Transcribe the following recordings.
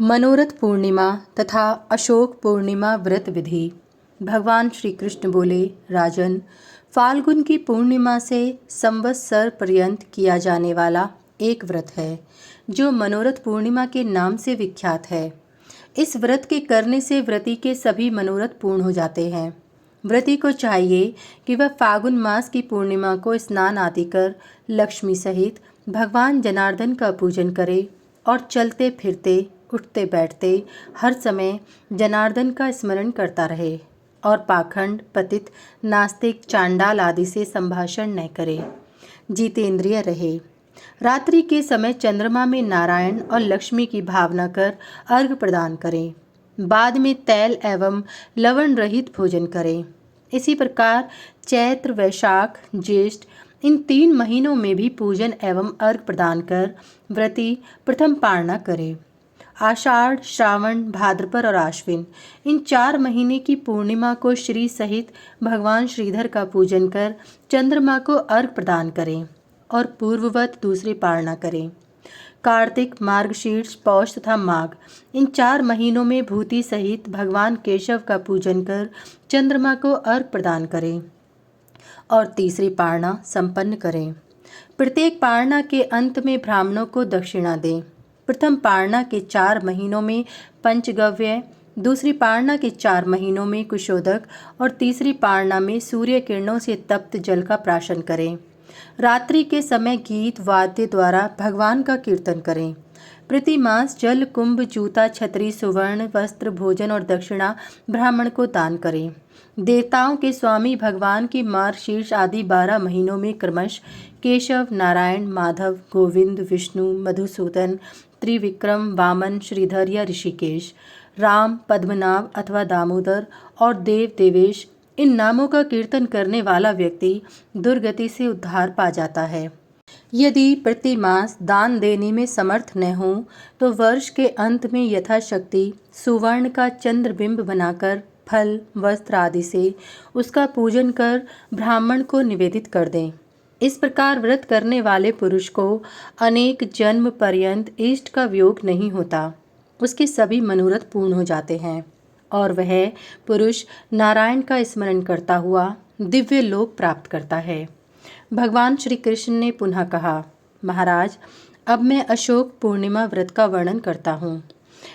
मनोरथ पूर्णिमा तथा अशोक पूर्णिमा व्रत विधि। भगवान श्री कृष्ण बोले, राजन, फाल्गुन की पूर्णिमा से संवत्सर पर्यंत किया जाने वाला एक व्रत है जो मनोरथ पूर्णिमा के नाम से विख्यात है। इस व्रत के करने से व्रती के सभी मनोरथ पूर्ण हो जाते हैं। व्रती को चाहिए कि वह फाल्गुन मास की पूर्णिमा को स्नान आदि कर लक्ष्मी सहित भगवान जनार्दन का पूजन करे और चलते फिरते उठते बैठते हर समय जनार्दन का स्मरण करता रहे और पाखंड, पतित, नास्तिक, चांडाल आदि से संभाषण न करे। जितेंद्रिय रहे। रात्रि के समय चंद्रमा में नारायण और लक्ष्मी की भावना कर अर्घ्य प्रदान करें। बाद में तैल एवं लवण रहित भोजन करें। इसी प्रकार चैत्र, वैशाख, ज्येष्ठ इन 3 महीनों में भी पूजन एवं अर्घ्य प्रदान कर व्रती प्रथम पारणा करे। आषाढ़, श्रावण, भाद्रपद और आश्विन इन 4 महीने की पूर्णिमा को श्री सहित भगवान श्रीधर का पूजन कर चंद्रमा को अर्घ्य प्रदान करें और पूर्ववत दूसरी पारणा करें। कार्तिक, मार्गशीर्ष, पौष तथा माघ इन 4 महीनों में भूति सहित भगवान केशव का पूजन कर चंद्रमा को अर्घ्य प्रदान करें और तीसरी पारणा संपन्न करें। प्रत्येक पारणा के अंत में ब्राह्मणों को दक्षिणा दें। प्रथम पारणा के 4 महीनों में पंचगव्य, दूसरी पारणा के 4 महीनों में कुशोदक और तीसरी पारणा में सूर्य किरणों से तप्त जल का प्राशन करें। रात्रि के समय गीत वाद्य द्वारा भगवान का कीर्तन करें। प्रति मास जल, कुंभ, जूता, छतरी, सुवर्ण वस्त्र, भोजन और दक्षिणा ब्राह्मण को दान करें। देवताओं के स्वामी भगवान की मार्गशीर्ष आदि 12 महीनों में क्रमश केशव, नारायण, माधव, गोविंद, विष्णु, मधुसूदन, त्रिविक्रम, वामन, श्रीधर या ऋषिकेश, राम, पद्मनाभ अथवा दामोदर और देव देवेश इन नामों का कीर्तन करने वाला व्यक्ति दुर्गति से उद्धार पा जाता है। यदि प्रति मास दान देने में समर्थ न हो तो वर्ष के अंत में यथाशक्ति सुवर्ण का चंद्रबिंब बनाकर फल, वस्त्र आदि से उसका पूजन कर ब्राह्मण को निवेदित कर दें। इस प्रकार व्रत करने वाले पुरुष को अनेक जन्म पर्यंत इष्ट का वियोग नहीं होता। उसके सभी मनोरथ पूर्ण हो जाते हैं और वह पुरुष नारायण का स्मरण करता हुआ दिव्य लोक प्राप्त करता है। भगवान श्री कृष्ण ने पुनः कहा, महाराज, अब मैं अशोक पूर्णिमा व्रत का वर्णन करता हूँ।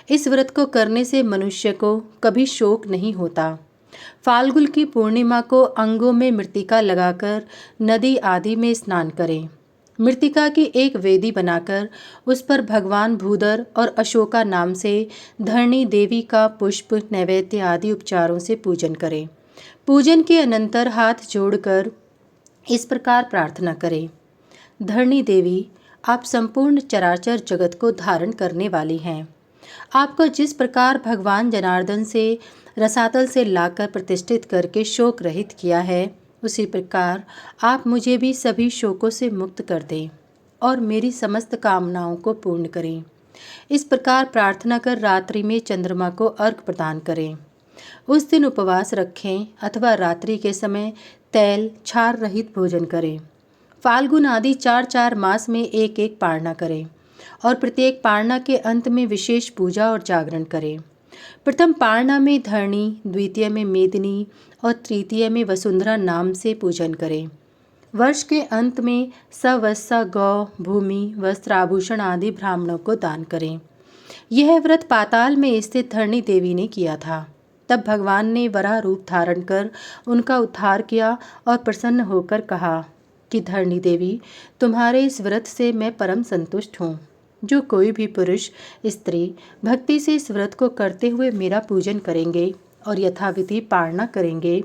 इस व्रत को करने से मनुष्य को कभी शोक नहीं होता। फाल्गुन की पूर्णिमा को अंगों में मृत्तिका लगाकर नदी आदि में स्नान करें। मृत्तिका की एक वेदी बनाकर उस पर भगवान भूधर और अशोका नाम से धरणी देवी का पुष्प, नैवेद्य आदि उपचारों से पूजन करें। पूजन के अनंतर हाथ जोड़कर इस प्रकार प्रार्थना करें, धरणी देवी, आप संपूर्ण चराचर जगत को धारण करने वाली हैं। आपको जिस प्रकार भगवान जनार्दन से रसातल से लाकर प्रतिष्ठित करके शोक रहित किया है, उसी प्रकार आप मुझे भी सभी शोकों से मुक्त कर दें और मेरी समस्त कामनाओं को पूर्ण करें। इस प्रकार प्रार्थना कर रात्रि में चंद्रमा को अर्घ्य प्रदान करें। उस दिन उपवास रखें अथवा रात्रि के समय तैल, क्षार रहित भोजन करें। फाल्गुन आदि 4 मास में एक पारणा करें और प्रत्येक पारणा के अंत में विशेष पूजा और जागरण करें। प्रथम पारणा में धरणी, द्वितीय में मेदिनी और तृतीय में वसुंधरा नाम से पूजन करें। वर्ष के अंत में सवस्सा, गौ, भूमि, वस्त्र, आभूषण आदि ब्राह्मणों को दान करें। यह व्रत पाताल में स्थित धरणी देवी ने किया था। तब भगवान ने वराह रूप धारण कर उनका उद्धार किया और प्रसन्न होकर कहा कि धरणी देवी, तुम्हारे इस व्रत से मैं परम संतुष्ट हूँ। जो कोई भी पुरुष, स्त्री भक्ति से इस व्रत को करते हुए मेरा पूजन करेंगे और यथाविधि पारणा करेंगे,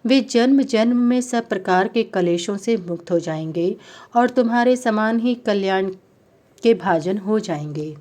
वे जन्म जन्म में सब प्रकार के कलेशों से मुक्त हो जाएंगे और तुम्हारे समान ही कल्याण के भाजन हो जाएंगे।